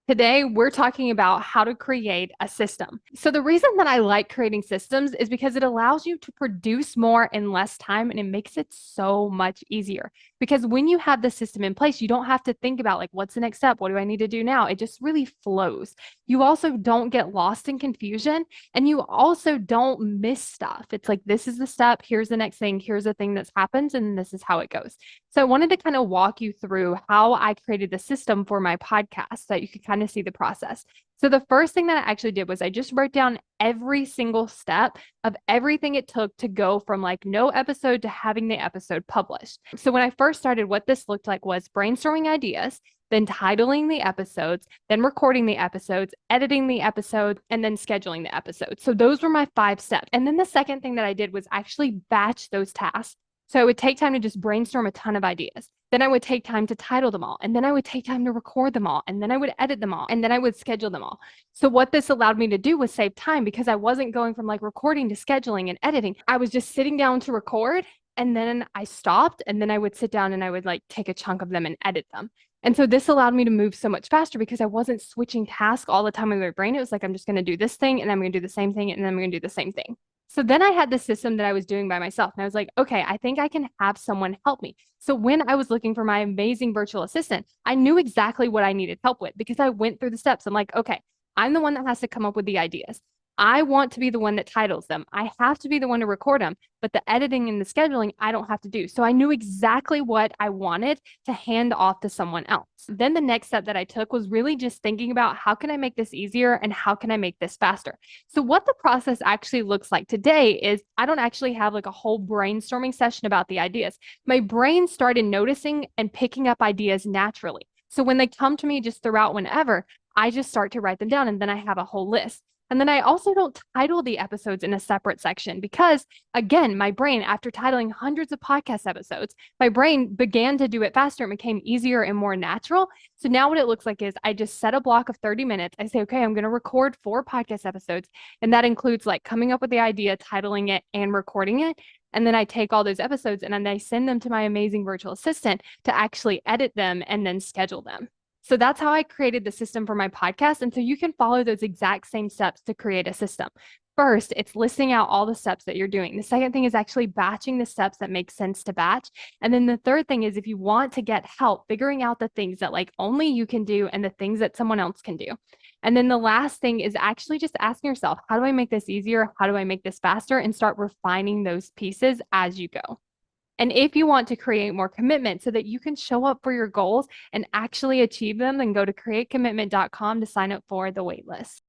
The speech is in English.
Today, we're talking about how to create a system. So, the reason that I like creating systems is because it allows you to produce more in less time and it makes it so much easier. Because when you have the system in place, you don't have to think about, like, what's the next step? What do I need to do now? It just really flows. You also don't get lost in confusion and you also don't miss stuff. It's like, this is the step, here's the next thing, here's the thing that's happened, and this is how it goes. So I wanted to kind of walk you through how I created the system for my podcast so that you could kind of see the process. So the first thing that I actually did was I just wrote down every single step of everything it took to go from like no episode to having the episode published. So when I first started, what this looked like was brainstorming ideas, then titling the episodes, then recording the episodes, editing the episodes, and then scheduling the episodes. So those were my 5 steps. And then the second thing that I did was actually batch those tasks. So it would take time to just brainstorm a ton of ideas. Then I would take time to title them all. And then I would take time to record them all. And then I would edit them all. And then I would schedule them all. So what this allowed me to do was save time because I wasn't going from like recording to scheduling and editing. I was just sitting down to record and then I stopped and then I would sit down and I would like take a chunk of them and edit them. And so this allowed me to move so much faster because I wasn't switching tasks all the time in my brain. It was like, I'm just going to do this thing and I'm going to do the same thing and then I'm going to do the same thing. So then I had the system that I was doing by myself. And I was like, okay, I think I can have someone help me. So when I was looking for my amazing virtual assistant, I knew exactly what I needed help with because I went through the steps. I'm like, okay, I'm the one that has to come up with the ideas. I want to be the one that titles them. I have to be the one to record them, but the editing and the scheduling, I don't have to do. So I knew exactly what I wanted to hand off to someone else. Then the next step that I took was really just thinking about how can I make this easier and how can I make this faster? So what the process actually looks like today is I don't actually have like a whole brainstorming session about the ideas. My brain started noticing and picking up ideas naturally. So when they come to me just throughout whenever, I just start to write them down and then I have a whole list. And then I also don't title the episodes in a separate section because, again, my brain, after titling hundreds of podcast episodes, my brain began to do it faster. It became easier and more natural. So now what it looks like is I just set a block of 30 minutes. I say, okay, I'm going to record 4 podcast episodes. And that includes like coming up with the idea, titling it, and recording it. And then I take all those episodes and then I send them to my amazing virtual assistant to actually edit them and then schedule them. So that's how I created the system for my podcast. And so you can follow those exact same steps to create a system. First, it's listing out all the steps that you're doing. The second thing is actually batching the steps that make sense to batch. And then the third thing is if you want to get help figuring out the things that like only you can do and the things that someone else can do. And then the last thing is actually just asking yourself, how do I make this easier? How do I make this faster? And start refining those pieces as you go. And if you want to create more commitment so that you can show up for your goals and actually achieve them, then go to createcommitment.com to sign up for the waitlist.